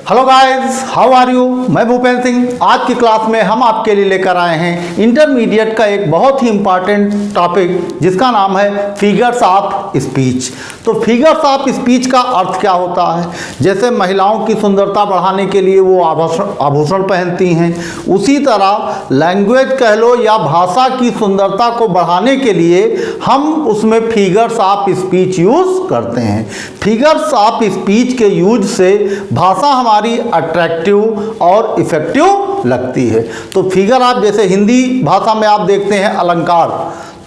Hello guys, how are you. मैं भूपेंद्र सिंह। आज की क्लास में हम आपके लिए लेकर आए हैं इंटरमीडिएट का एक बहुत ही इंपॉर्टेंट टॉपिक जिसका नाम है फिगर्स ऑफ स्पीच। तो फिगर्स ऑफ स्पीच का अर्थ क्या होता है? जैसे महिलाओं की सुंदरता बढ़ाने के लिए वो आभूषण पहनती हैं, उसी तरह लैंग्वेज कह लो या भाषा की सुंदरता को बढ़ाने के लिए हम उसमें फिगर्स ऑफ स्पीच यूज़ करते हैं। फिगर्स ऑफ स्पीच के यूज से भाषा हमारी अट्रैक्टिव और इफेक्टिव लगती है। तो फिगर आप जैसे हिंदी भाषा में आप देखते हैं अलंकार,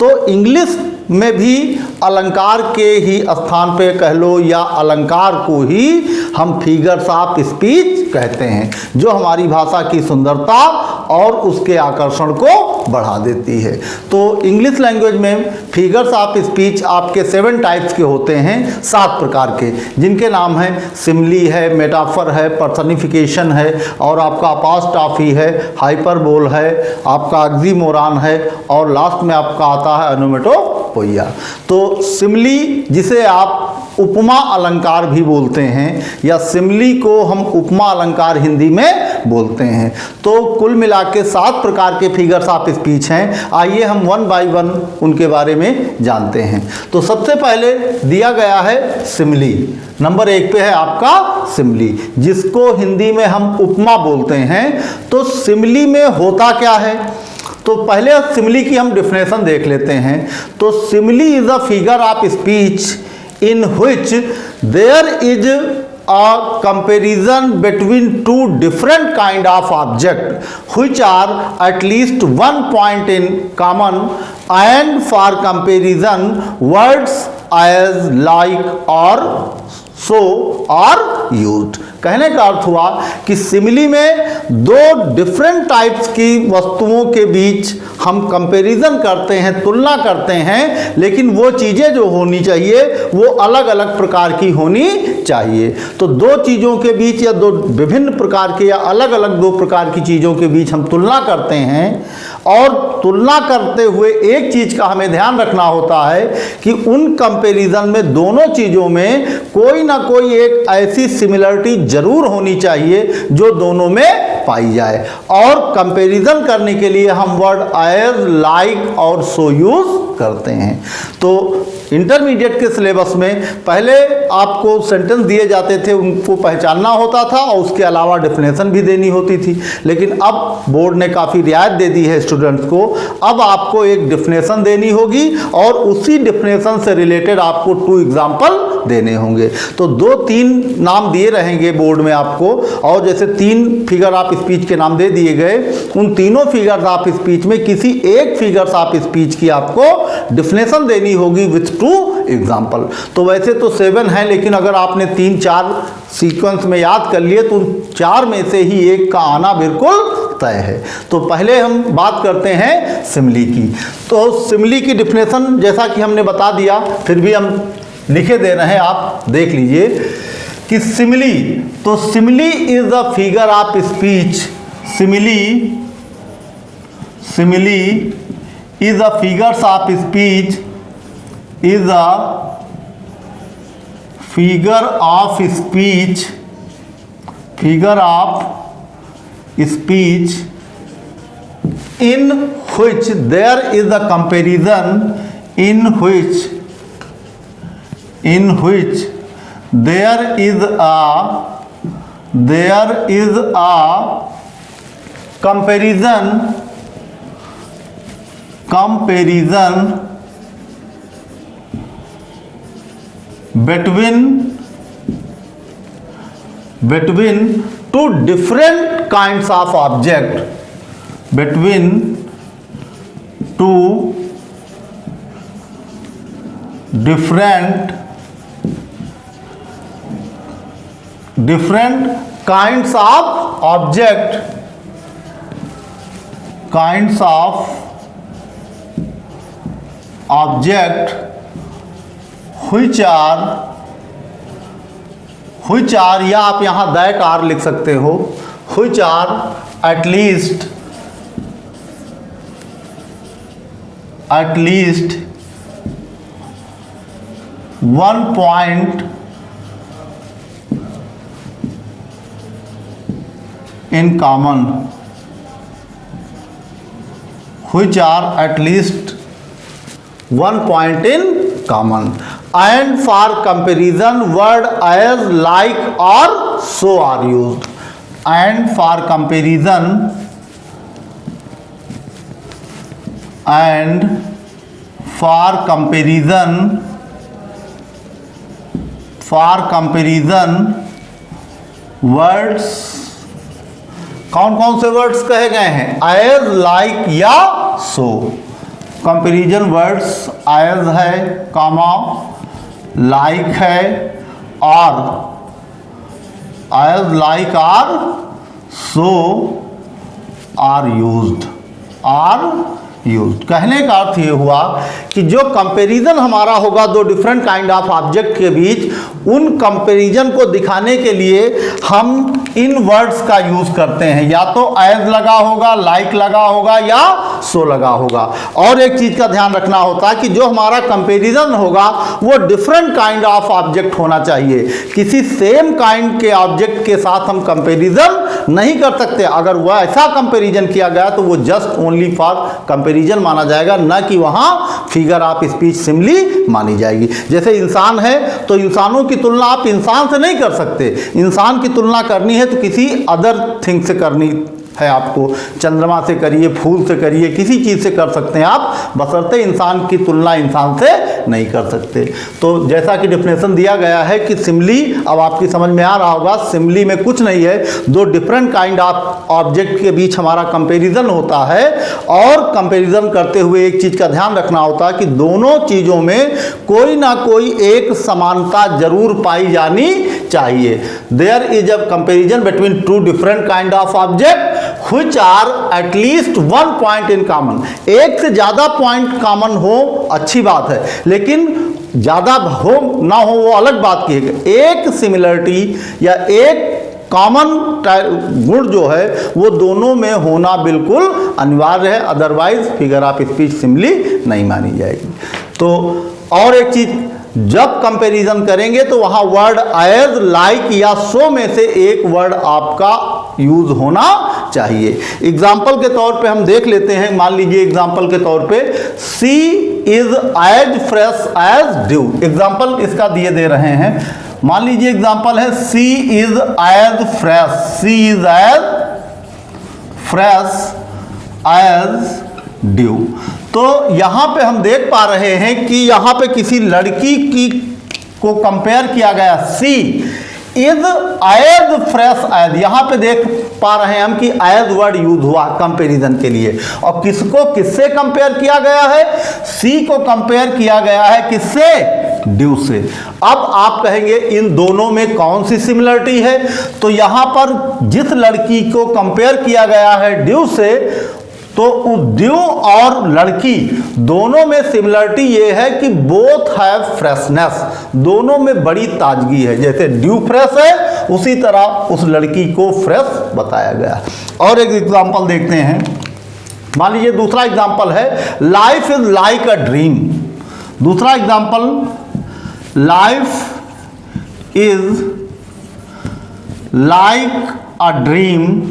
तो इंग्लिश में भी अलंकार के ही स्थान पे कह लो या अलंकार को ही हम फिगर्स ऑफ स्पीच कहते हैं, जो हमारी भाषा की सुंदरता और उसके आकर्षण को बढ़ा देती है। तो इंग्लिश लैंग्वेज में फिगर्स ऑफ स्पीच आपके 7 टाइप्स के होते हैं, 7 प्रकार के, जिनके नाम हैं सिमिली है, मेटाफर है, पर्सनिफिकेशन है, और आपका अपोस्ट्रॉफी है, हाइपरबोल है, आपका ऑक्सीमोरॉन है, और लास्ट में आपका आता है ओनोमेटोपोइया। तो सिमिली जिसे आप उपमा अलंकार भी बोलते हैं, या सिमिली को हम उपमा अलंकार हिंदी में बोलते हैं। तो कुल मिला के 7 प्रकार के फिगर्स ऑफ स्पीच हैं। आइए हम 1 बाय 1 उनके बारे में जानते हैं। तो सबसे पहले दिया गया है सिमिली। नंबर 1 पे है आपका सिमिली, जिसको हिंदी में हम उपमा बोलते हैं। तो सिमिली में होता क्या है? तो पहले सिमिली की हम डेफिनेशन देख लेते हैं। तो simile is a figure of speech in which there is a comparison between two different kind of object which are at least one point in common, and for comparison words as like or so are used। कहने का अर्थ हुआ कि simile में 2 different types की वस्तुओं के बीच हम comparison करते हैं, तुलना करते हैं, लेकिन वो चीज़ें जो होनी चाहिए वो अलग अलग प्रकार की होनी चाहिए। तो 2 चीज़ों के बीच या 2 विभिन्न प्रकार के या अलग अलग 2 प्रकार की चीज़ों के बीच हम तुलना करते हैं, और तुलना करते हुए एक चीज़ का हमें ध्यान रखना होता है कि उन कंपैरिजन में दोनों चीज़ों में कोई ना कोई एक ऐसी सिमिलरिटी जरूर होनी चाहिए जो दोनों में पाई जाए। और कंपैरिजन करने के लिए हम वर्ड एज, लाइक और सो यूज करते हैं। तो इंटरमीडिएट के सिलेबस में पहले आपको सेंटेंस दिए जाते थे, उनको पहचानना होता था और उसके अलावा डेफिनेशन भी देनी होती थी। लेकिन अब बोर्ड ने काफ़ी रियायत दे दी है स्टूडेंट्स को। अब आपको एक डेफिनेशन देनी होगी और उसी डेफिनेशन से रिलेटेड आपको 2 एग्जाम्पल देने होंगे। तो 2-3 नाम दिए रहेंगे बोर्ड में आपको, और जैसे 3 फिगर ऑफ स्पीच के नाम दे दिए गए, उन तीनों फिगर्स ऑफ स्पीच में किसी एक फिगर्स ऑफ स्पीच की आपको डेफिनेशन देनी होगी विथ 2 एग्जाम्पल। तो वैसे तो 7 हैं, लेकिन अगर आपने 3-4 सीक्वेंस में याद कर लिए तो 4 में से ही एक का आना बिल्कुल तय है। तो पहले हम बात करते हैं सिमिली की। तो सिमिली की डेफिनेशन जैसा कि हमने बता दिया, फिर भी हम लिखे दे रहे हैं, आप देख लीजिए कि सिमिली, तो simile is a figure of speech. Simile is a figures of speech, is a figure of speech in which there is a comparison, in which there is a comparison between 2 different kinds of object, between 2 different kinds of object, which are या आप यहाँ that are लिख सकते हो, which are at least one point in common, which are at least one point in common, and for comparison word as, like or so are used, and for comparison words, कौन कौन से words कहे गए हैं? As, like या so. Comparison words as है, comma, like है, और as, like, are, so are used, कहने का अर्थ ये हुआ कि जो कंपैरिजन हमारा होगा दो डिफरेंट काइंड ऑफ ऑब्जेक्ट के बीच, उन कंपैरिजन को दिखाने के लिए हम इन वर्ड्स का यूज करते हैं, या तो एज लगा होगा, लाइक लगा होगा, या सो लगा होगा। और एक चीज का ध्यान रखना होता है कि जो हमारा कंपैरिजन होगा वो डिफरेंट काइंड ऑफ ऑब्जेक्ट होना चाहिए। किसी सेम काइंड के ऑब्जेक्ट के साथ हम कंपैरिजन नहीं कर सकते। अगर वह ऐसा कंपैरिजन किया गया तो वो जस्ट ओनली फॉर कंपैरिजन माना जाएगा, न कि वहां फिगर ऑफ स्पीच सिमिली मानी जाएगी। जैसे इंसान है तो इंसानों की तुलना आप इंसान से नहीं कर सकते। इंसान की तुलना करनी है तो किसी अदर थिंग से करनी है आपको, चंद्रमा से करिए, फूल से करिए, किसी चीज़ से कर सकते हैं आप, बशर्ते इंसान की तुलना इंसान से नहीं कर सकते। तो जैसा कि डेफिनेशन दिया गया है कि सिमिली, अब आपकी समझ में आ रहा होगा, सिमिली में कुछ नहीं है, दो डिफरेंट काइंड ऑफ ऑब्जेक्ट के बीच हमारा कंपैरिजन होता है। और कंपैरिजन करते हुए एक चीज़ का ध्यान रखना होता है कि दोनों चीज़ों में कोई ना कोई एक समानता जरूर पाई जानी चाहिए। There is a comparison between two different kind of object which are at least one point in common। एक से ज़्यादा पॉइंट कॉमन हो अच्छी बात है, लेकिन ज़्यादा हो ना हो वो अलग बात की है। एक सिमिलरिटी या एक कॉमन गुण जो है वो दोनों में होना बिल्कुल अनिवार्य है, otherwise figure of speech simile नहीं मानी जाएगी। तो और एक चीज़, जब कंपैरिजन करेंगे तो वहां वर्ड एज, लाइक या सो में से एक वर्ड आपका यूज होना चाहिए। एग्जाम्पल के तौर पे हम देख लेते हैं, मान लीजिए एग्जाम्पल के तौर पे she is as fresh as dew. Example इसका दिए दे रहे हैं, मान लीजिए एग्जाम्पल है she is as fresh, she is as fresh as dew. तो यहां पे हम देख पा रहे हैं कि यहां पे किसी लड़की की को कंपेयर किया गया, सी इज एज फ्रेश एज। यहां पे देख पा रहे हैं हम कि एज वर्ड यूज हुआ कंपैरिजन के लिए। और किसको किससे कंपेयर किया गया है? सी को कंपेयर किया गया है किससे? ड्यू से। अब आप कहेंगे इन दोनों में कौन सी सिमिलरिटी है? तो यहां पर जिस लड़की को कंपेयर किया गया है ड्यू से, तो ड्यू और लड़की दोनों में सिमिलरिटी ये है कि बोथ हैव फ्रेशनेस, दोनों में बड़ी ताजगी है। जैसे ड्यू फ्रेश है उसी तरह उस लड़की को फ्रेश बताया गया। और एक एग्जांपल देखते हैं, मान लीजिए दूसरा एग्जांपल है life is like a dream. दूसरा example, life is like a dream,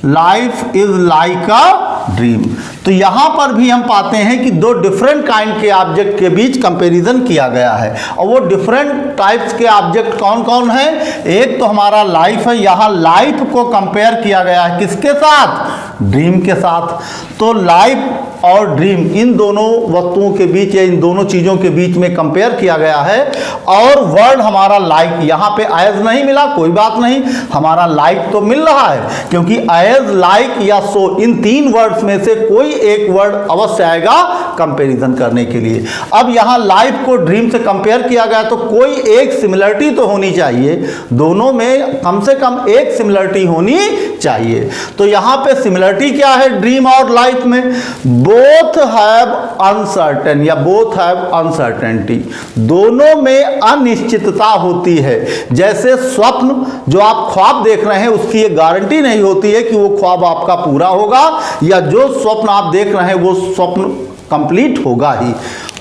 life is like a dream. तो यहां पर भी हम पाते हैं कि दो डिफरेंट काइंड के ऑब्जेक्ट के बीच कंपैरिजन किया गया है। और वो डिफरेंट टाइप्स के ऑब्जेक्ट कौन कौन है? एक तो हमारा लाइफ है, यहां लाइफ को कंपेयर किया गया है किसके साथ? ड्रीम के साथ। तो लाइफ और ड्रीम इन दोनों वस्तुओं के बीच या इन दोनों चीजों के बीच में कंपेयर किया गया है। और वर्ड हमारा लाइक, यहां पे एज नहीं मिला, कोई बात नहीं, हमारा लाइक तो मिल रहा है, क्योंकि एज, लाइक या सो इन तीन वर्ड्स में से कोई एक वर्ड अवश्य आएगा कंपैरिजन करने के लिए। अब यहां लाइफ को ड्रीम से कंपेयर किया गया तो कोई एक सिमिलरिटी तो होनी चाहिए, दोनों में कम से कम एक सिमिलरिटी होनी चाहिए। तो यहां पे सिमिलरिटी क्या है ड्रीम और लाइफ में? बोथ हैव अनसर्टेन या बोथ हैव अनसर्टेनिटी, दोनों में अनिश्चितता होती है। जैसे स्वप्न, जो आप ख्वाब देख रहे हैं उसकी ये गारंटी नहीं होती है कि वो ख्वाब आपका पूरा होगा, या जो स्वप्न आप देख रहे हैं वो स्वप्न कंप्लीट होगा ही।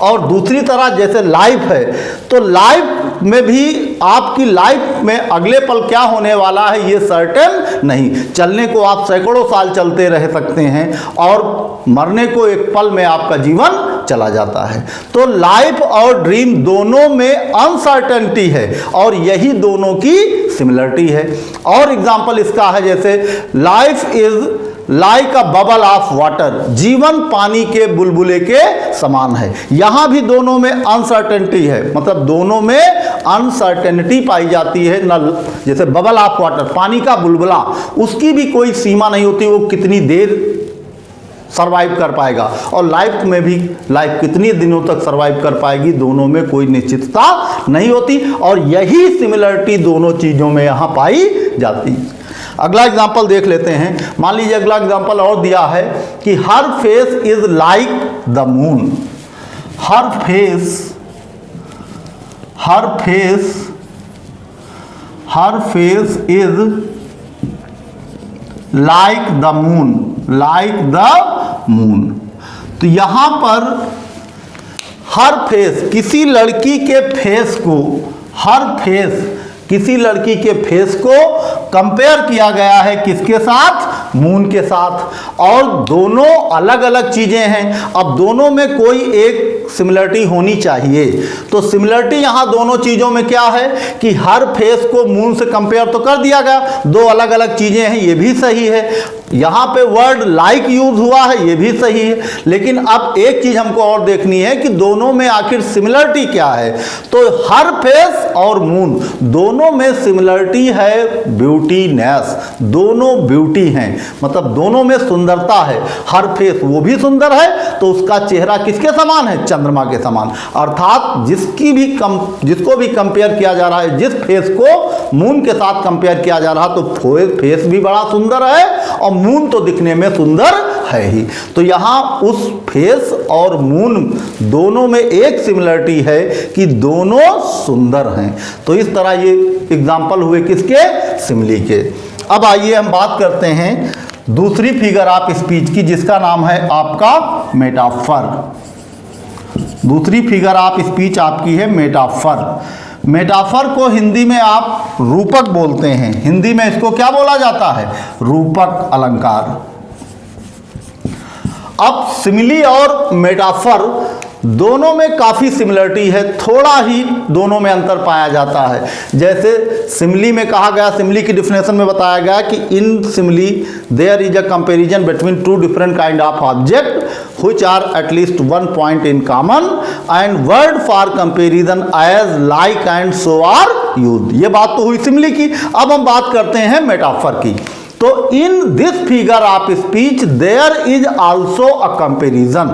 और दूसरी तरह जैसे लाइफ है, तो लाइफ में भी आपकी लाइफ में अगले पल क्या होने वाला है ये सर्टेन नहीं। चलने को आप सैकड़ों साल चलते रह सकते हैं और मरने को एक पल में आपका जीवन चला जाता है। तो लाइफ और ड्रीम दोनों में अनसर्टेनिटी है और यही दोनों की सिमिलरिटी है। और एग्जाम्पल इसका है जैसे life is like a bubble of water, जीवन पानी के बुलबुले के समान है। यहां भी दोनों में अनसर्टेनिटी है, मतलब दोनों में अनसर्टेनिटी पाई जाती है। न जैसे बबल ऑफ वाटर, पानी का बुलबुला, उसकी भी कोई सीमा नहीं होती वो कितनी देर सरवाइव कर पाएगा, और लाइफ में भी लाइफ कितनी दिनों तक सरवाइव कर पाएगी, दोनों में कोई निश्चितता नहीं होती। और यही सिमिलरिटी दोनों चीज़ों में यहाँ पाई जाती है। अगला एग्जाम्पल देख लेते हैं। मान लीजिए अगला एग्जाम्पल और दिया है कि हर face is like the moon. हर face is like the moon. तो यहां पर हर फेस, किसी लड़की के फेस को, किसी लड़की के फेस को कंपेयर किया गया है किसके साथ, मून के साथ। और दोनों अलग अलग चीजें हैं। अब दोनों में कोई एक सिमिलरिटी होनी चाहिए। तो सिमिलरिटी यहां दोनों चीजों में क्या है कि हर फेस को मून से कंपेयर तो कर दिया गया, दो अलग अलग चीजें हैं, ये भी सही है। यहां पे वर्ड लाइक यूज हुआ है, ये भी सही है। लेकिन अब एक चीज हमको और देखनी है कि दोनों में आखिर सिमिलरिटी क्या है। तो हर फेस और मून दोनों में सिमिलरिटी है ब्यूटीनेस, दोनों ब्यूटी हैं, मतलब दोनों में सुंदरता है। हर फेस वो भी सुंदर है तो उसका चेहरा किसके समान है, चंद्रमा के समान। अर्थात जिसको भी कंपेयर किया जा रहा है, जिस फेस को मून के साथ कंपेयर किया जा रहा है, तो फेस भी बड़ा सुंदर है और मून तो दिखने में सुंदर है ही। तो यहां उस फेस और मून दोनों में एक सिमिलरिटी है कि दोनों सुंदर हैं। तो इस तरह ये एग्जाम्पल हुए किसके, सिमिली के। अब आइए हम बात करते हैं दूसरी फिगर ऑफ स्पीच की, जिसका नाम है आपका मेटाफर। दूसरी फिगर ऑफ स्पीच आपकी है मेटाफर। मेटाफर को हिंदी में आप रूपक बोलते हैं। हिंदी में इसको क्या बोला जाता है, रूपक अलंकार। अब सिमिली और मेटाफर दोनों में काफ़ी सिमिलरिटी है, थोड़ा ही दोनों में अंतर पाया जाता है। जैसे सिमिली में कहा गया, सिमिली की डिफिनेशन में बताया गया कि in simile there is a comparison between two different kind of object which are at least one point in common and word for comparison as like and so are used. ये बात तो हुई simile की। अब हम बात करते हैं मेटाफर की। तो in this figure of speech there is also a comparison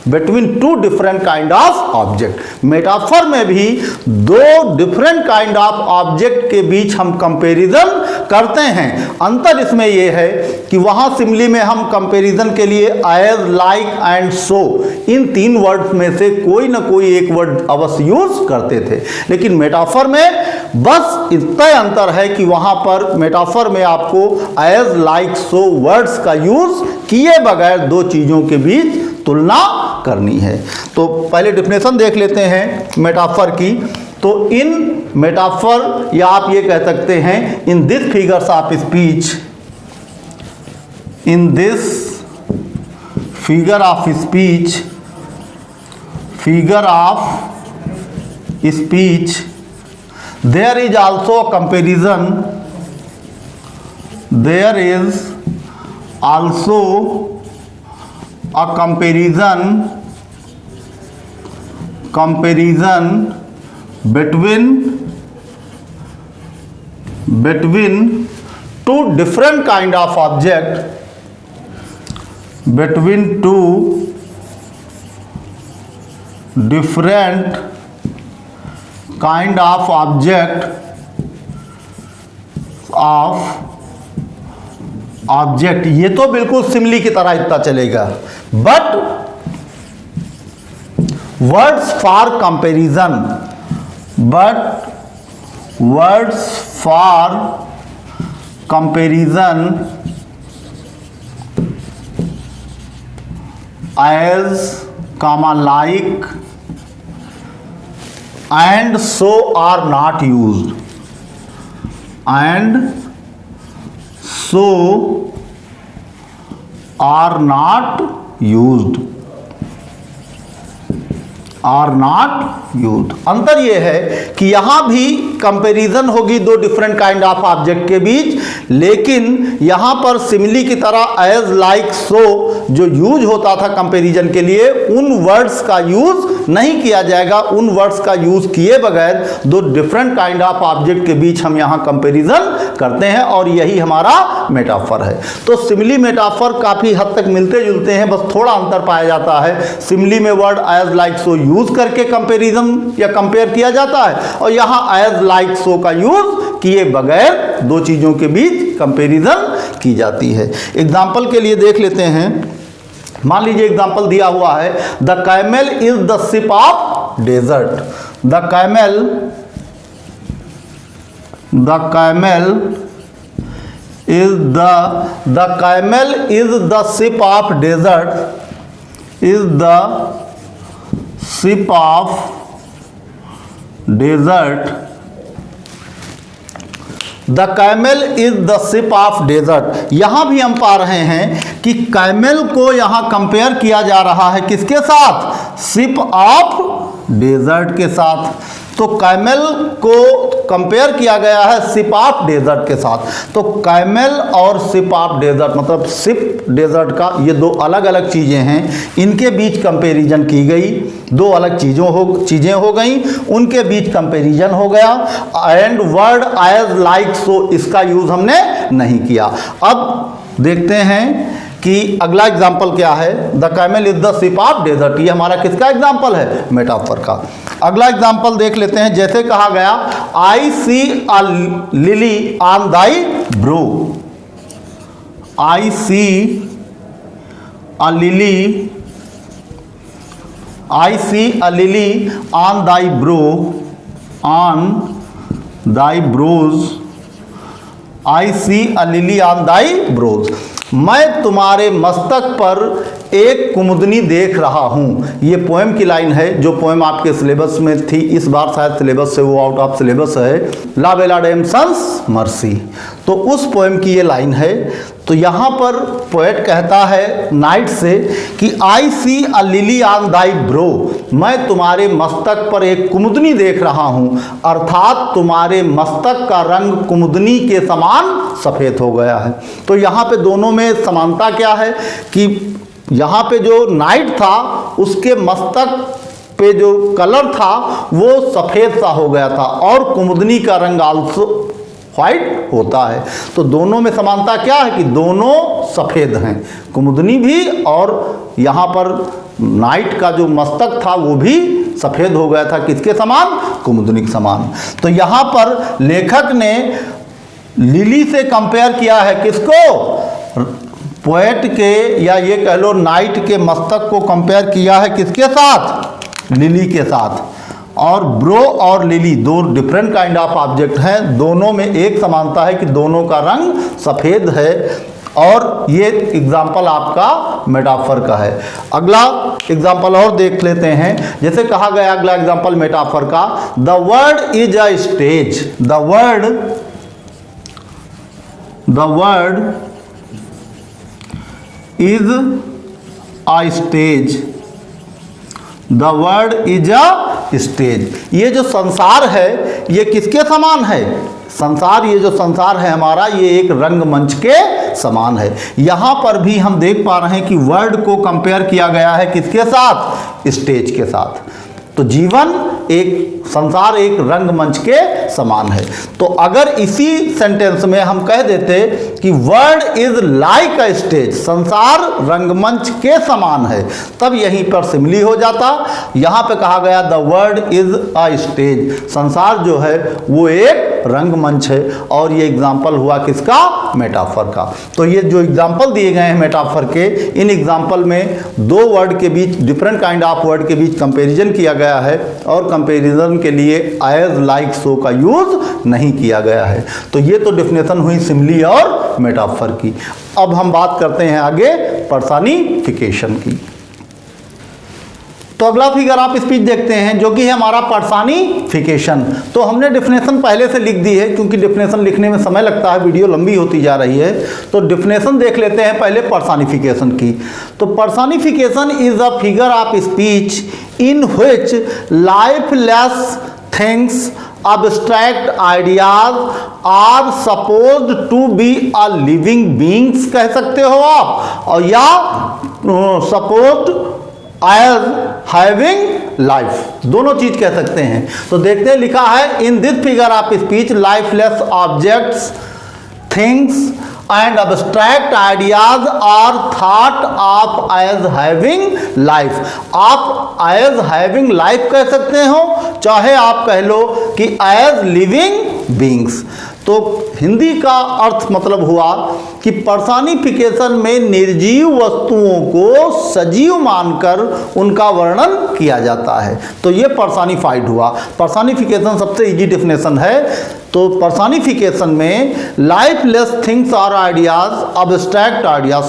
between two different kind of object. Metaphor में भी दो डिफरेंट काइंड ऑफ ऑब्जेक्ट के बीच हम कंपैरिजन करते हैं। अंतर इसमें यह है कि वहां सिमिली में हम कंपैरिजन के लिए एज, लाइक एंड सो, इन तीन वर्ड्स में से कोई ना कोई एक वर्ड अवश्य यूज करते थे। लेकिन मेटाफर में बस इतना अंतर है कि वहां पर मेटाफर में आपको एज, लाइक, सो वर्ड्स का यूज किए बगैर दो चीजों के बीच तुलना करनी है। तो पहले डिफिनेशन देख लेते हैं मेटाफर की। तो इन मेटाफर, या आप ये कह सकते हैं in this figures of speech, in this figure of speech, figure of speech there is also a comparison, there is also a comparison between two different kind of object, between two different kind of object। ये तो बिल्कुल simile की तरह इतना चलेगा, but words for comparison, as, like and so are not used, and so are not used, are not used. अंतर यह है कि यहां भी कंपैरिजन होगी दो डिफरेंट काइंड ऑफ ऑब्जेक्ट के बीच, लेकिन यहां पर सिमिली की तरह एज, लाइक, सो जो यूज होता था कंपैरिजन के लिए, उन वर्ड्स का यूज नहीं किया जाएगा। उन वर्ड्स का यूज किए बगैर दो डिफरेंट काइंड ऑफ ऑब्जेक्ट के बीच हम यहां कंपैरिजन करते हैं, और यही हमारा मेटाफर है। तो सिमिली मेटाफर काफी हद तक मिलते जुलते हैं, बस थोड़ा अंतर पाया जाता है। सिमिली में वर्ड एज, लाइक, सो यूज करके कंपैरिजन या कंपेयर किया जाता है, और यहां एज, लाइक, सो का यूज किए बगैर दो चीजों के बीच कंपैरिजन की जाती है। एग्जाम्पल के लिए देख लेते हैं। मान लीजिए एग्जाम्पल दिया हुआ है, the camel is the ship of desert, the camel is the ship of desert, is the ship of desert, the camel is the ship of desert. यहां भी हम पा रहे हैं कि कैमल को यहां कंपेयर किया जा रहा है किसके साथ? शिप ऑफ डेजर्ट के साथ। तो कैमल को कंपेयर किया गया है शिप ऑफ डेजर्ट के साथ। तो कैमल और शिप ऑफ डेजर्ट मतलब शिप डेजर्ट का ये दो अलग अलग चीज़ें हैं, इनके बीच कंपैरिजन की गई, दो अलग चीज़ें हो गई, उनके बीच कंपैरिजन हो गया। एंड वर्ड एज, लाइक, सो इसका यूज़ हमने नहीं किया। अब देखते हैं कि अगला एग्जाम्पल क्या है। The camel is the ship of desert, ये हमारा किसका एग्जाम्पल है? मेटाफर का। अगला एग्जाम्पल देख लेते हैं। जैसे कहा गया, I see a lily on thy brow, I see a lily, I see a lily on thy brow, on thy brows, I see a lily on thy brows. मैं तुम्हारे मस्तक पर एक कुमुदनी देख रहा हूँ। ये पोएम की लाइन है, जो पोएम आपके सिलेबस में थी, इस बार शायद सिलेबस से वो आउट ऑफ सिलेबस है, ला बेलाडेम सन्स मर्सी। तो उस पोएम की ये लाइन है। तो यहाँ पर पोएट कहता है नाइट से कि आई see a lily on thy bro, मैं तुम्हारे मस्तक पर एक कुमुदनी देख रहा हूँ, अर्थात तुम्हारे मस्तक का रंग कुमुदनी के समान सफ़ेद हो गया है। तो यहाँ पे दोनों में समानता क्या है कि यहाँ पे जो नाइट था उसके मस्तक पे जो कलर था वो सफ़ेद सा हो गया था, और कुमुदनी का रंग आल्सो व्हाइट होता है। तो दोनों में समानता क्या है कि दोनों सफ़ेद हैं, कुमुदनी भी और यहाँ पर नाइट का जो मस्तक था वो भी सफ़ेद हो गया था, किसके समान? कुमुदनी के समान। तो यहाँ पर लेखक ने लिली से कंपेयर किया है किसको? पोएट के, या ये कह लो नाइट के मस्तक को कंपेयर किया है किसके साथ? लिली के साथ। और ब्रो और लिली दो डिफरेंट काइंड ऑफ ऑब्जेक्ट हैं, दोनों में एक समानता है कि दोनों का रंग सफ़ेद है। और ये एग्जाम्पल आपका मेटाफर का है। अगला एग्जाम्पल और देख लेते हैं। जैसे कहा गया अगला एग्जाम्पल मेटाफर का, the word is a stage, the word is a stage, the word is a stage. ये जो संसार है ये किसके समान है? संसार, ये जो संसार है हमारा, ये एक रंगमंच के समान है। यहाँ पर भी हम देख पा रहे हैं कि वर्ड को कंपेयर किया गया है किसके साथ? स्टेज के साथ। तो जीवन एक, संसार एक रंगमंच के समान है। तो अगर इसी सेंटेंस में हम कह देते कि world is like a stage, संसार रंगमंच के समान है, तब यहीं पर सिमिली हो जाता। यहाँ पे कहा गया the world is a stage, संसार जो है वो एक रंगमंच है। और ये एग्जाम्पल हुआ किसका? मेटाफर का। तो ये जो एग्जाम्पल दिए गए हैं मेटाफर के, इन एग्जाम्पल में दो वर्ड के बीच, डिफरेंट काइंड ऑफ वर्ड के बीच कंपैरिजन किया गया है, और कंपैरिजन के लिए एज, लाइक, सो का यूज नहीं किया गया है। तो ये तो डेफिनेशन हुई सिमिली और मेटाफर की। अब हम बात करते हैं आगे पर्सनिफिकेशन की। तो अगला फिगर आप स्पीच देखते हैं जो कि है हमारा पर्सनिफिकेशन। तो हमने डेफिनेशन पहले से लिख दी है क्योंकि डेफिनेशन लिखने में समय लगता है, वीडियो लंबी होती जा रही है। तो डेफिनेशन देख लेते हैं पहले पर्सनिफिकेशन की। तो personification is a figure of speech in which lifeless things abstract ideas are supposed to be a living beings कह सकते हो आप, और या supposed as having life, दोनों चीज कह सकते हैं। तो देखते हैं, लिखा है इन this figure of speech lifeless objects things and abstract ideas are thought of as having life। आप as having life कह सकते हो, चाहे आप कह लो कि as living beings। तो हिंदी का अर्थ मतलब हुआ कि पर्सनिफिकेशन में निर्जीव वस्तुओं को सजीव मानकर उनका वर्णन किया जाता है। तो ये पर्सनिफाइड हुआ। पर्सनिफिकेशन सबसे इजी डेफिनेशन है। तो पर्सनिफिकेशन में लाइफलेस थिंग्स और ideas abstract ideas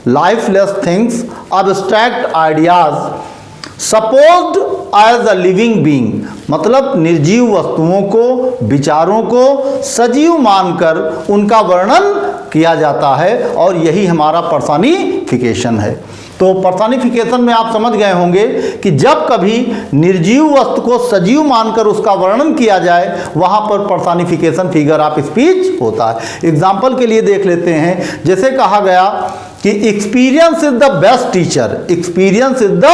lifeless things abstract ideas supposed as a living being, मतलब निर्जीव वस्तुओं को, विचारों को सजीव मानकर उनका वर्णन किया जाता है, और यही हमारा पर्सनिफिकेशन है। तो पर्सनिफिकेशन में आप समझ गए होंगे कि जब कभी निर्जीव वस्तु को सजीव मानकर उसका वर्णन किया जाए वहां पर पर्सनिफिकेशन फिगर ऑफ स्पीच होता है। एग्जाम्पल के लिए देख लेते हैं, जैसे कहा गया कि experience is the best teacher, experience is the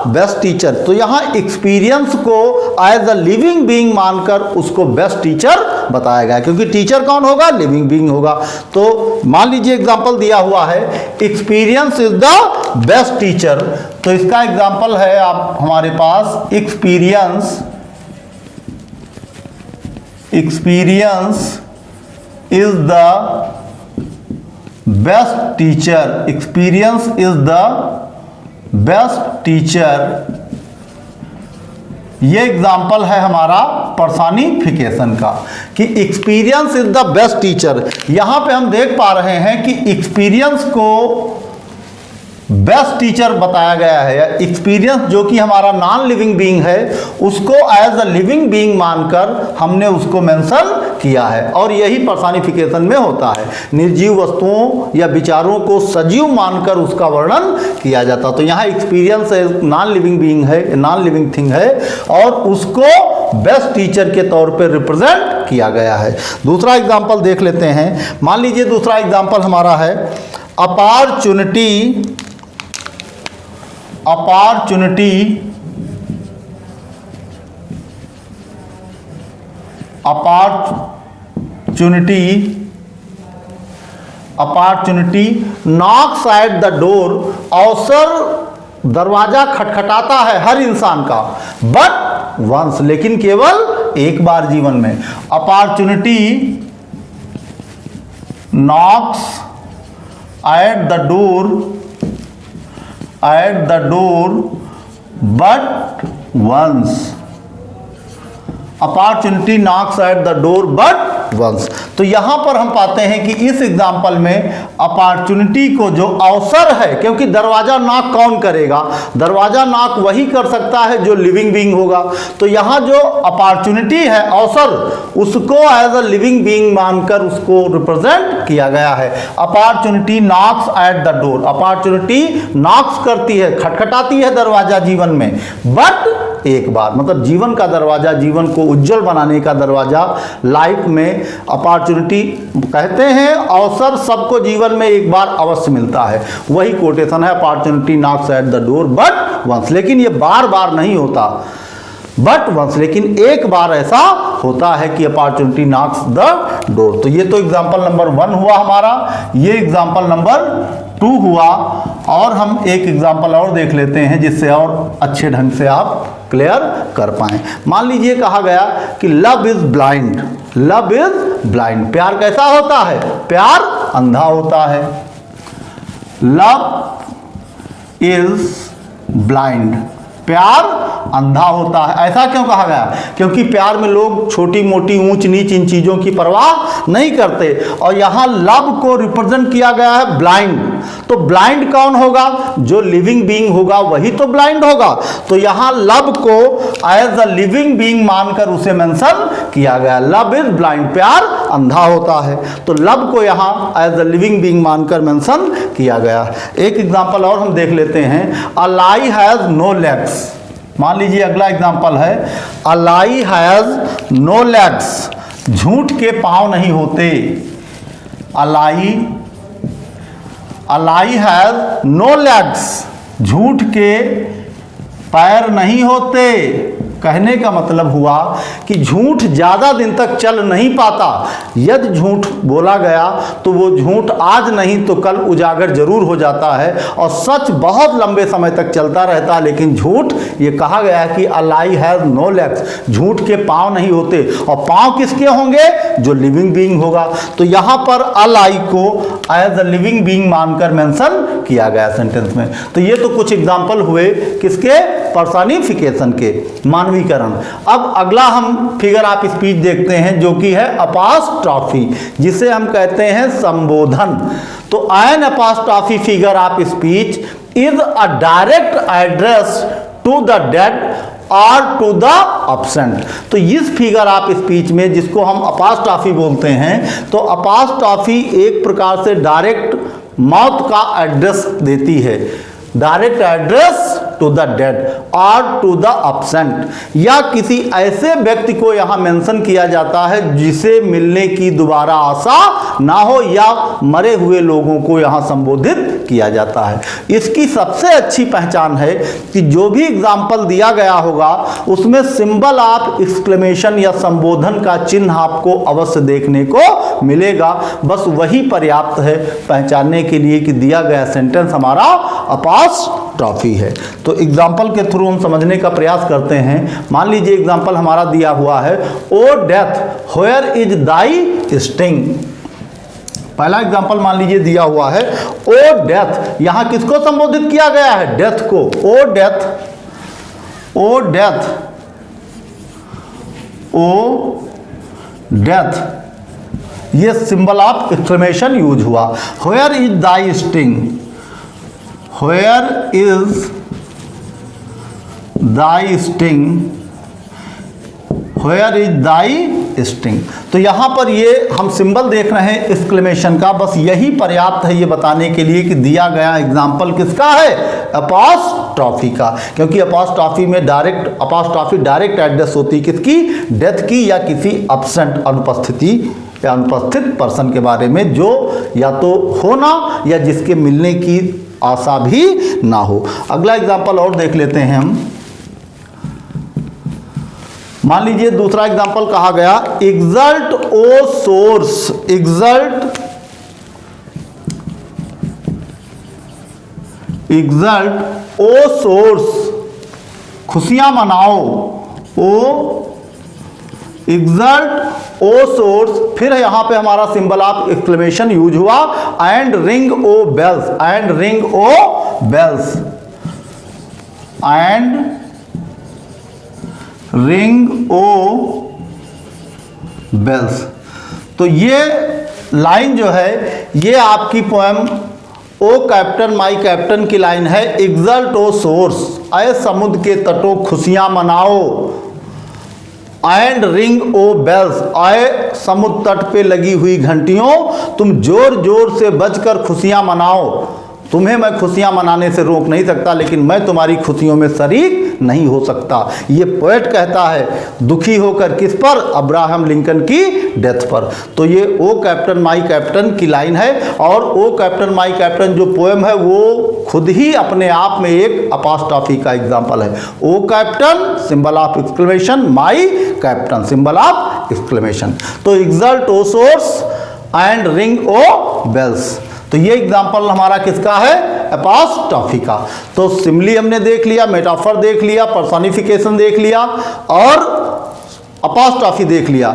best teacher. तो यहाँ एक्सपीरियंस को एज अ लिविंग बीइंग मानकर उसको बेस्ट टीचर बताया गया, क्योंकि टीचर कौन होगा? लिविंग बीइंग होगा। तो मान लीजिए एग्जाम्पल दिया हुआ है experience is the best teacher. तो इसका एग्जाम्पल है आप हमारे पास experience is the best teacher, experience is the best teacher. ये एग्जाम्पल है हमारा पर्सनिफिकेशन का कि experience is the best teacher. यहां पे हम देख पा रहे हैं कि एक्सपीरियंस को बेस्ट टीचर बताया गया है। एक्सपीरियंस जो कि हमारा नॉन लिविंग बीइंग है उसको एज अ लिविंग बीइंग मानकर हमने उसको मेंशन किया है, और यही पर्सनिफिकेशन में होता है। निर्जीव वस्तुओं या विचारों को सजीव मानकर उसका वर्णन किया जाता। तो यहाँ एक्सपीरियंस नॉन लिविंग बीइंग है, नॉन लिविंग थिंग है, और उसको बेस्ट टीचर के तौर पे रिप्रेजेंट किया गया है। दूसरा एग्जाम्पल देख लेते हैं। मान लीजिए दूसरा एग्जाम्पल हमारा है opportunity knocks at the door, अवसर दरवाजा खटखटाता है हर इंसान का, बट वंस, लेकिन केवल एक बार जीवन में। Opportunity knocks at the door but once, opportunity knocks at the door but once. तो यहां पर हम पाते हैं कि इस एग्जाम्पल में अपॉर्चुनिटी को जो अवसर है, क्योंकि दरवाजा नॉक कौन करेगा? दरवाजा नॉक वही कर सकता है जो लिविंग बीइंग होगा। तो यहां जो अपॉर्चुनिटी है, अवसर, उसको एज अ लिविंग बीइंग मानकर उसको रिप्रेजेंट किया गया है। Opportunity knocks at the door, opportunity knocks करती है, खटखटाती है दरवाजा जीवन में, बट एक बार, मतलब जीवन का दरवाजा, जीवन को उज्जवल बनाने का दरवाजा, लाइफ में अपॉर्चुनिटी कहते हैं अवसर सबको जीवन में एक बार अवश्य मिलता है। वही कोटेशन है opportunity knocks at the door but once. लेकिन ये बार बार नहीं होता, बट वंस, लेकिन एक बार ऐसा होता है कि अपॉर्चुनिटी नॉक्स द डोर। तो ये तो एग्जाम्पल नंबर 1 हुआ हमारा, ये एग्जाम्पल नंबर 2 हुआ। और हम एक एग्जाम्पल और देख लेते हैं जिससे और अच्छे ढंग से आप क्लियर कर पाएं। मान लीजिए कहा गया कि love is blind, love is blind, प्यार कैसा होता है? प्यार अंधा होता है। लव इज ब्लाइंड, प्यार अंधा होता है। ऐसा क्यों कहा गया? क्योंकि प्यार में लोग छोटी मोटी ऊंच नीच इन चीजों की परवाह नहीं करते, और यहां लव को रिप्रेजेंट किया गया है ब्लाइंड। तो तो ब्लाइंड कौन होगा? जो लिविंग बीइंग होगा वही तो ब्लाइंड होगा। तो यहां लव को एज अ लिविंग बीइंग मानकर उसे मेंशन किया गया। लव इज ब्लाइंड, प्यार अंधा होता है, तो लव को यहां एज अ लिविंग बीइंग मानकर मेंशन किया गया। एक एग्जांपल और हम देख लेते हैं। अ लाई हैज नो लेग्स। मान लीजिए अगला एग्जांपल है, अ लाई हैज नो लेग्स, झूठ के पांव नहीं होते। अ लाई हैज नो लेग्स, झूठ के पैर नहीं होते। कहने का मतलब हुआ कि झूठ ज़्यादा दिन तक चल नहीं पाता। यदि झूठ बोला गया तो वो झूठ आज नहीं तो कल उजागर जरूर हो जाता है, और सच बहुत लंबे समय तक चलता रहता है। लेकिन झूठ, ये कहा गया है कि अ लाई हैज नो लेग्स, झूठ के पाँव नहीं होते। और पाँव किसके होंगे? जो लिविंग बीइंग होगा। तो यहाँ पर अ लाई को एज अ लिविंग बीइंग मानकर मेंशन किया गया सेंटेंस में। तो ये तो कुछ एग्जाम्पल हुए किसके? पर्सनिफिकेशन के, मानवीकरण। अब अगला हम फिगर ऑफ स्पीच देखते हैं, जो कि है अपोस्ट्रोफी, जिसे हम कहते हैं संबोधन। तो an apostrophe figure of speech is a direct address to the dead और टू द एब्सेंट। तो इस फिगर ऑफ स्पीच में, जिसको हम अपोस्ट्रोफी बोलते हैं, तो अपोस्ट्रोफी एक प्रकार से डायरेक्ट मौत का एड्रेस देती है। Direct address to the dead और टू द एब्सेंट, या किसी ऐसे व्यक्ति को यहां मेंशन किया जाता है जिसे मिलने की दोबारा आशा ना हो, या मरे हुए लोगों को यहां संबोधित किया जाता है। इसकी सबसे अच्छी पहचान है कि जो भी एग्जाम्पल दिया गया होगा उसमें सिंबल ऑफ एक्सक्लेमेशन या संबोधन का चिन्ह आपको अवश्य देखने को मिलेगा। बस वही पर्याप्त है पहचानने के लिए कि दिया गया सेंटेंस हमारा अपोस्ट्रोफी है। तो एग्जाम्पल के थ्रू हम समझने का प्रयास करते हैं। मान लीजिए एग्जाम्पल हमारा दिया हुआ है, O death where is thy sting. पहला एग्जाम्पल मान लीजिए दिया हुआ है, ओ डेथ, यहां किसको संबोधित किया गया है? डेथ को। O death, O death, O death, ये सिंबल ऑफ एक्सक्लेमेशन यूज हुआ। Where is thy sting, where is thy sting, where is thy sting. तो यहां पर ये हम सिंबल देख रहे हैं एक्सक्लेमेशन का, बस यही पर्याप्त है ये बताने के लिए कि दिया गया एग्जाम्पल किसका है? अपोस्ट्रोफी का। क्योंकि अपोस्ट्रोफी में अपोस्ट्रोफी डायरेक्ट एड्रेस होती है किसकी? डेथ की, या किसी एब्सेंट, अनुपस्थिति या अनुपस्थित पर्सन के बारे में, जो या तो होना या जिसके मिलने की आशा भी ना हो। अगला एग्जाम्पल और देख लेते हैं हम। मान लीजिए दूसरा एग्जाम्पल कहा गया, exalt O source, exalt, exalt O source, खुशियां मनाओ। ओ एक्सल्ट ओ सोर्स, फिर यहां पे हमारा सिंबल ऑफ एक्सक्लेमेशन यूज हुआ, and ring O bells, and ring O bells, and ring O bells. तो ये लाइन जो है ये आपकी poem O captain my captain की लाइन है। एक्सल्ट ओ सोर्स, आए समुद्र के तटों खुशियां मनाओ, एंड रिंग ओ बेल्स, आए समुद्र तट पे लगी हुई घंटियों तुम जोर जोर से बजकर खुशियां मनाओ। तुम्हें मैं खुशियां मनाने से रोक नहीं सकता, लेकिन मैं तुम्हारी खुशियों में शरीक नहीं हो सकता। ये पोएट कहता है, दुखी होकर किस पर? अब्राहम लिंकन की डेथ पर। तो ये ओ कैप्टन माई कैप्टन की लाइन है, और ओ कैप्टन माई कैप्टन जो पोएम है वो खुद ही अपने आप में एक अपोस्ट्रोफी का एग्जाम्पल है। O captain symbol of exclamation, my captain symbol of exclamation. तो exult O shores and ring O bells, तो ये एग्जाम्पल हमारा किसका है? अपोस्ट्रोफी का। तो सिमिली हमने देख लिया, मेटाफर देख लिया, पर्सोनिफिकेशन देख लिया और अपोस्ट्रोफी देख लिया।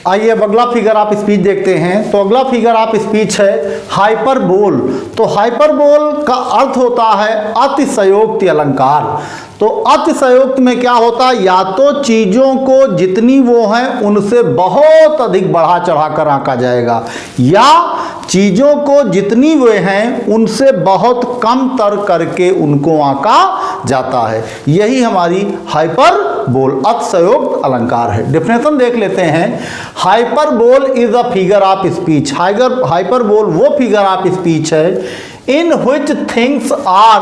आइए अब अगला फिगर ऑफ स्पीच देखते हैं। तो अगला फिगर ऑफ स्पीच है हाइपरबोल। तो हाइपरबोल का अर्थ होता है अतिशयोक्ति अलंकार। तो अतिशयोक्ति में क्या होता है, या तो चीज़ों को जितनी वो हैं उनसे बहुत अधिक बढ़ा चढ़ा कर आंका जाएगा, या चीज़ों को जितनी वे हैं उनसे बहुत कम तर करके उनको आंका जाता है। यही हमारी हाइपरबोल अतिशयोक्त अलंकार है। डेफिनेशन देख लेते हैं। Hyperbole is a figure of speech. Hyperbole वो फिगर ऑफ स्पीच है in which things are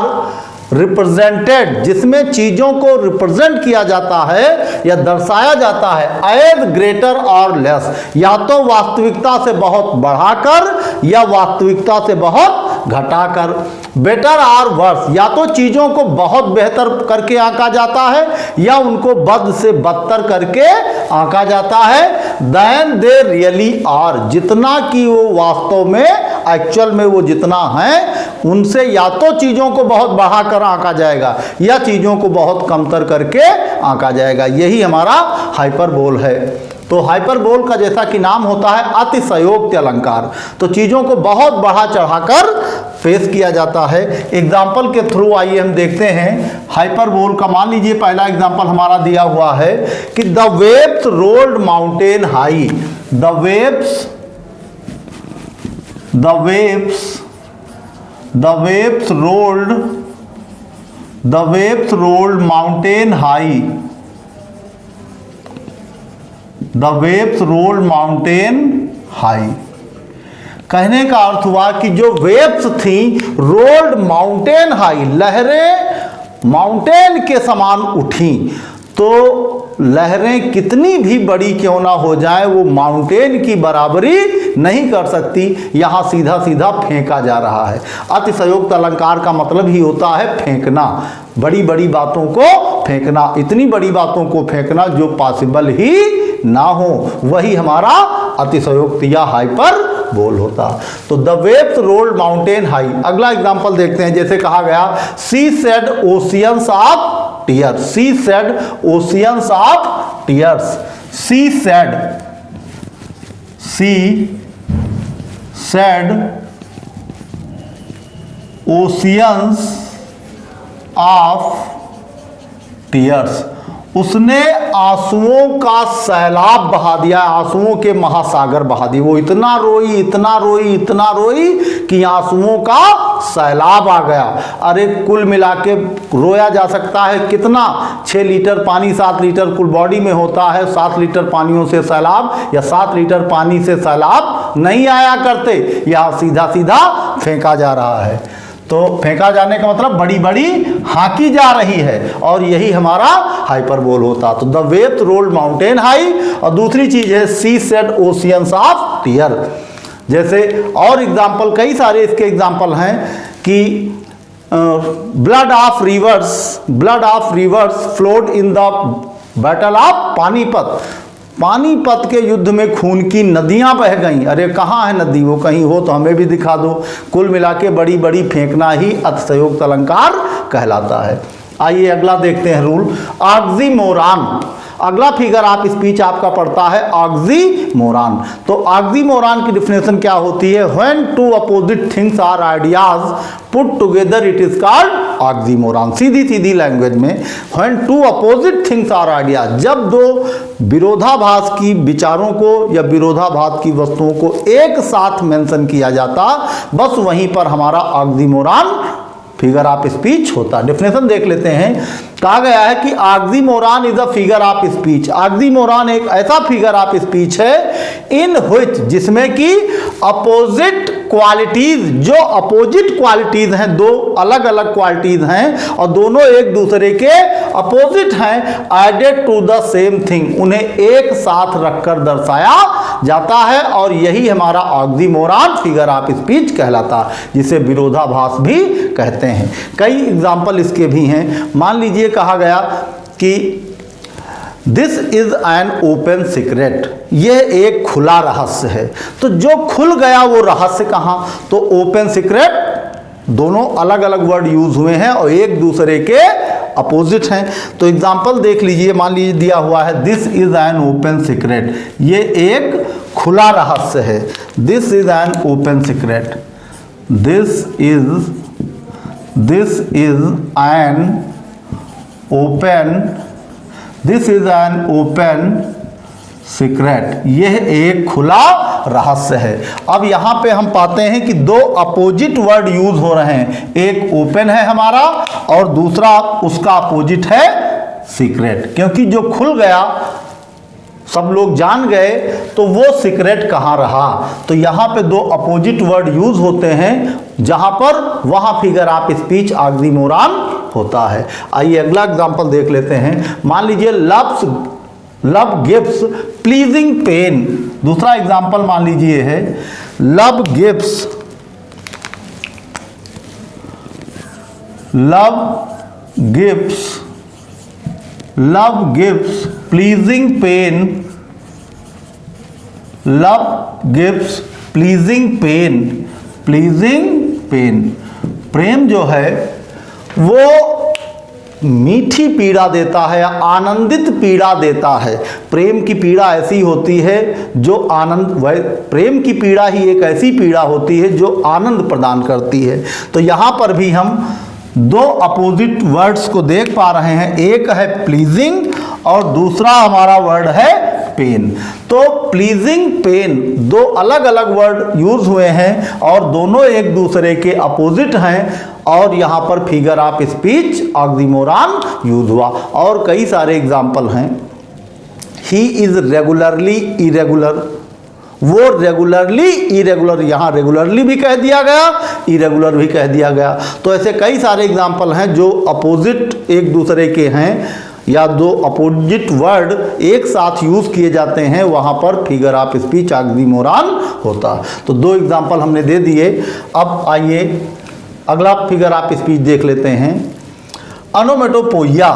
represented, जिसमें चीजों को रिप्रेजेंट किया जाता है या दर्शाया जाता है एज ग्रेटर और लेस, या तो वास्तविकता से बहुत बढ़ाकर या वास्तविकता से बहुत घटाकर। बेटर और वर्स, या तो चीजों को बहुत बेहतर करके आंका जाता है या उनको बद से बदतर करके आंका जाता है। देन दे रियली आर, जितना कि वो वास्तव में एक्चुअल में वो जितना है उनसे या तो चीजों को बहुत बढ़ाकर आंका जाएगा या चीजों को बहुत कमतर करके आंका जाएगा। यही हमारा हाइपरबोल है। तो हाइपरबोल का जैसा कि नाम होता है अतिशयोक्ति अलंकार, तो चीजों को बहुत बढ़ा चढ़ाकर फेस किया जाता है। एग्जाम्पल के थ्रू आइए हम देखते हैं हाइपरबोल का। मान लीजिए पहला एग्जाम्पल हमारा दिया हुआ है कि the waves rolled mountain high. The waves rolled mountain high. The waves rolled mountain high. कहने का अर्थ हुआ कि जो वेव्स थी रोल्ड माउंटेन हाई, लहरें माउंटेन के समान उठी। तो लहरें कितनी भी बड़ी क्यों ना हो जाए वो माउंटेन की बराबरी नहीं कर सकती। यहाँ सीधा सीधा फेंका जा रहा है। अतिशयोक्त अलंकार का मतलब ही होता है फेंकना, बड़ी बड़ी बातों को फेंकना, इतनी बड़ी बातों को फेंकना जो पॉसिबल ही ना हो, वही हमारा अतिशयोक्त या हाइपरबोल होता। तो the waves rolled mountain high. अगला एग्जांपल देखते हैं। जैसे कहा गया सी shed oceans of tears. C shed oceans of tears. C shed oceans of tears. उसने आंसुओं का सैलाब बहा दिया, आंसुओं के महासागर बहा दिए। वो इतना रोई इतना रोई इतना रोई कि आंसुओं का सैलाब आ गया। अरे कुल मिला के रोया जा सकता है कितना, 6 लीटर पानी 7 लीटर कुल बॉडी में होता है। 7 लीटर पानियों से सैलाब या 7 लीटर पानी से सैलाब नहीं आया करते। यहाँ सीधा सीधा फेंका जा रहा है। तो फेंका जाने का मतलब बड़ी बड़ी हाँकी जा रही है, और यही हमारा हाइपरबोल होता। तो the waves rolled mountain high. और दूसरी चीज है she shed oceans of tear. जैसे और एग्जाम्पल कई सारे इसके एग्जाम्पल हैं कि blood of rivers flowed in the battle of Panipat. Panipat के युद्ध में खून की नदियां बह गईं। अरे कहाँ है नदी, वो कहीं हो तो हमें भी दिखा दो। कुल मिला के बड़ी बड़ी फेंकना ही अतिशयोक्त अलंकार कहलाता है। आइए अगला देखते हैं रूल ऑक्सीमोरान। अगला फिगर ऑफ स्पीच आपका पड़ता है ऑक्सीमोरान। तो ऑक्सीमोरान की डिफिनेशन क्या होती है, when two opposite things are ideas put together it is called oxymoron. सीधी सीधी लैंग्वेज में when two opposite things are ideas, जब दो विरोधाभास की विचारों को या विरोधाभास की वस्तुओं को एक साथ मेंशन किया जाता, बस वहीं पर हमारा ऑक्सीमोरान फिगर ऑफ स्पीच होता। डेफिनेशन देख लेते हैं। कहा गया है कि oxymoron is a figure of speech. Oxymoron एक ऐसा फिगर ऑफ स्पीच है इन व्हिच, जिसमें कि अपोजिट क्वालिटीज, जो अपोजिट क्वालिटीज हैं, दो अलग अलग क्वालिटीज हैं और दोनों एक दूसरे के अपोजिट हैं, added to the same thing, उन्हें एक साथ रखकर दर्शाया जाता है। और यही हमारा ऑक्सीमोरान फिगर ऑफ स्पीच कहलाता, जिसे विरोधाभास भी कहते हैं। कई एग्जाम्पल इसके भी हैं। मान लीजिए कहा गया कि this is an open secret, यह एक खुला रहस्य है। तो जो खुल गया वो रहस्य कहाँ, तो ओपन सीक्रेट, दोनों अलग अलग वर्ड यूज हुए हैं और एक दूसरे के अपोजिट हैं। तो एग्जाम्पल देख लीजिए। मान लीजिए दिया हुआ है this is an open secret, ये एक खुला रहस्य है। This is an open secret. This is an open secret. यह एक खुला रहस्य है। अब यहाँ पे हम पाते हैं कि दो अपोजिट वर्ड यूज हो रहे हैं, एक ओपन है हमारा और दूसरा उसका अपोजिट है सीक्रेट। क्योंकि जो खुल गया, सब लोग जान गए, तो वो सीक्रेट कहाँ रहा। तो यहाँ पे दो अपोजिट वर्ड यूज होते हैं, जहाँ पर वहाँ फिगर ऑफ स्पीच ऑक्सीमोरॉन होता है। आइए अगला एग्जांपल देख लेते हैं। मान लीजिए लव गिव्स प्लीजिंग पेन। दूसरा एग्जांपल मान लीजिए है love gives pleasing pain. Love gives pleasing pain. प्रेम जो है वो मीठी पीड़ा देता है, आनंदित पीड़ा देता है। प्रेम की पीड़ा ऐसी होती है जो प्रेम की पीड़ा ही एक ऐसी पीड़ा होती है जो आनंद प्रदान करती है। तो यहाँ पर भी हम दो अपोजिट वर्ड्स को देख पा रहे हैं, एक है प्लीजिंग और दूसरा हमारा वर्ड है पेन। तो प्लीजिंग पेन दो अलग अलग वर्ड यूज हुए हैं और दोनों एक दूसरे के अपोजिट हैं, और यहाँ पर figure of speech oxymoron use हुआ। और कई सारे एग्जाम्पल हैं। ही इज रेगुलरली इरेगुलर, वो रेगुलरली इरेगुलर, यहाँ रेगुलरली भी कह दिया गया, इरेगुलर भी कह दिया गया। तो ऐसे कई सारे एग्जाम्पल हैं जो अपोजिट एक दूसरे के हैं, या दो अपोजिट वर्ड एक साथ यूज किए जाते हैं, वहाँ पर फिगर ऑफ स्पीच ऑक्सीमोरॉन होता है। तो दो एग्जाम्पल हमने दे दिए। अब आइए अगला फिगर ऑफ स्पीच देख लेते हैं, ओनोमेटोपोइया।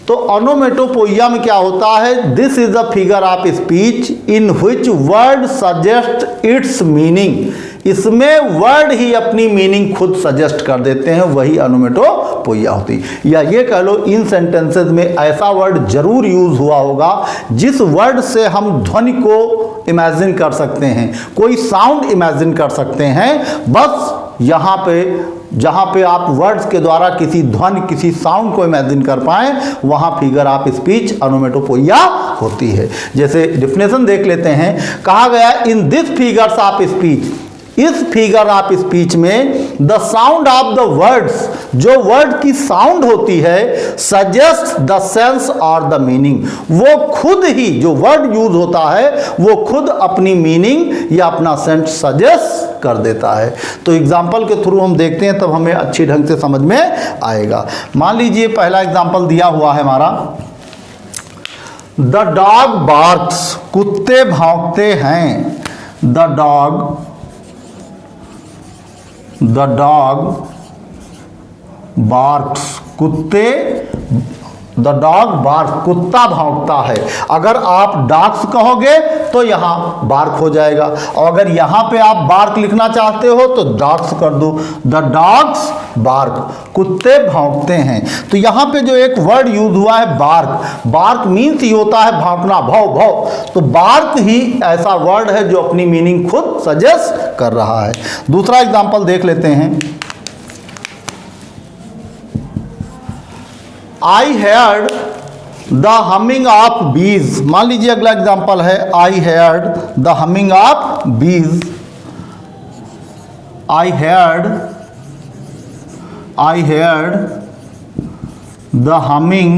तो ओनोमेटोपोइया में क्या होता है, this is the figure of speech in which word suggest it's meaning. इसमें वर्ड ही अपनी मीनिंग खुद सजेस्ट कर देते हैं, वही ओनोमेटोपोइया होती। या ये कह लो इन सेंटेंसेस में ऐसा वर्ड जरूर यूज हुआ होगा जिस वर्ड से हम ध्वनि को इमेजिन कर सकते हैं, कोई साउंड इमेजिन कर सकते हैं। बस यहाँ पे जहाँ पे आप वर्ड्स के द्वारा किसी ध्वनि, किसी साउंड को इमेजिन कर पाएं, वहाँ फिगर ऑफ स्पीच ओनोमेटोपोइया होती है। जैसे डिफिनेशन देख लेते हैं, कहा गया इन दिस फिगर्स ऑफ स्पीच, इस फिगर ऑफ स्पीच में the sound of the words, जो वर्ड की साउंड होती है, सजेस्ट द सेंस और द मीनिंग। वो खुद ही, जो वर्ड यूज होता है वो खुद अपनी मीनिंग या अपना सेंस सजेस्ट कर देता है। तो एग्जाम्पल के थ्रू हम देखते हैं, तब हमें अच्छी ढंग से समझ में आएगा। मान लीजिए पहला एग्जाम्पल दिया हुआ है हमारा, द डॉग बार्क्स, कुत्ते भौंकते हैं। The dog barks, the dog barks, कुत्ता भौंकता है। अगर आप डॉग्स कहोगे तो यहाँ बार्क हो जाएगा, और अगर यहाँ पे आप बार्क लिखना चाहते हो तो डॉग्स कर दो। द डॉग्स बार्क, कुत्ते भौंकते हैं। तो यहाँ पे जो एक वर्ड यूज हुआ है बार्क, बार्क मीन्स ही होता है भौंकना, भौ भौ। तो बार्क ही ऐसा वर्ड है जो अपनी मीनिंग खुद सजेस्ट कर रहा है। दूसरा एग्जाम्पल देख लेते हैं, I heard the humming of bees। मान लीजिए अगला एग्जाम्पल है, I heard the humming of bees। I heard the humming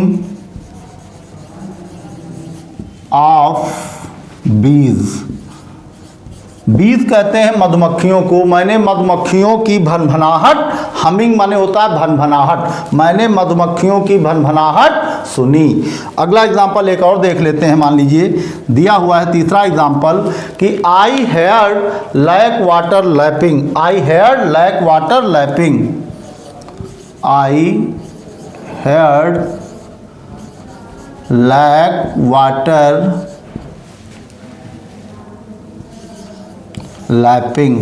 of bees। बीज कहते हैं मधुमक्खियों को। मैंने मधुमक्खियों की भनभनाहट, हमिंग माने होता है भनभनाहट, मैंने मधुमक्खियों की भनभनाहट सुनी। अगला एग्जाम्पल एक और देख लेते हैं। मान लीजिए दिया हुआ है तीसरा एग्जाम्पल कि आई हेयर्ड लाइक वाटर लैपिंग। आई हेयर्ड लाइक वाटर लैपिंग। आई हेयर्ड लाइक वाटर लैपिंग।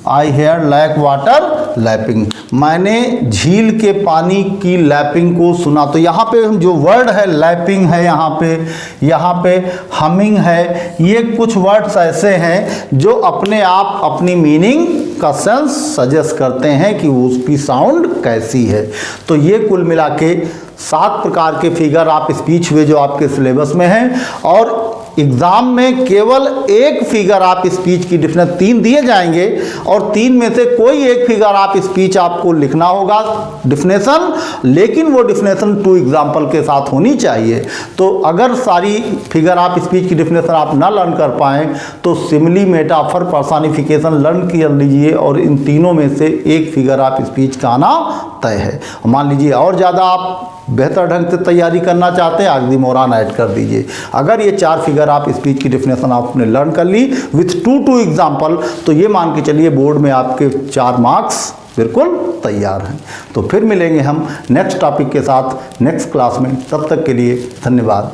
आई हेयर लैक वाटर लैपिंग, मैंने झील के पानी की लैपिंग को सुना। तो यहाँ पे जो वर्ड है लैपिंग है, यहाँ पे हमिंग है, ये कुछ वर्ड्स ऐसे हैं जो अपने आप अपनी मीनिंग का सेंस सजेस्ट करते हैं कि उसकी साउंड कैसी है। तो ये कुल मिला के 7 प्रकार के फिगर आप स्पीच हुए जो आपके सिलेबस में हैं, और एग्जाम में केवल एक फिगर आप स्पीच की डिफिनेशन 3 दिए जाएंगे और 3 में से कोई एक फिगर आप स्पीच आपको लिखना होगा डिफिनेशन, लेकिन वो डिफिनेशन 2 एग्जाम्पल के साथ होनी चाहिए। तो अगर सारी फिगर आप स्पीच की डिफिनेशन आप ना लर्न कर पाएँ तो सिमिली, मेटाफर, पर्सनिफिकेशन लर्न कर लीजिए और इन तीनों में से एक फिगर आप स्पीच का आना तय है। मान लीजिए और ज़्यादा आप बेहतर ढंग से तैयारी करना चाहते हैं, ऑक्सीमोरॉन ऐड कर दीजिए। अगर ये 4 फिगर आप स्पीच की डिफिनेशन आपने लर्न कर ली विथ 2 एग्जाम्पल, तो ये मान के चलिए बोर्ड में आपके 4 मार्क्स बिल्कुल तैयार हैं। तो फिर मिलेंगे हम नेक्स्ट टॉपिक के साथ नेक्स्ट क्लास में, तब तक के लिए धन्यवाद।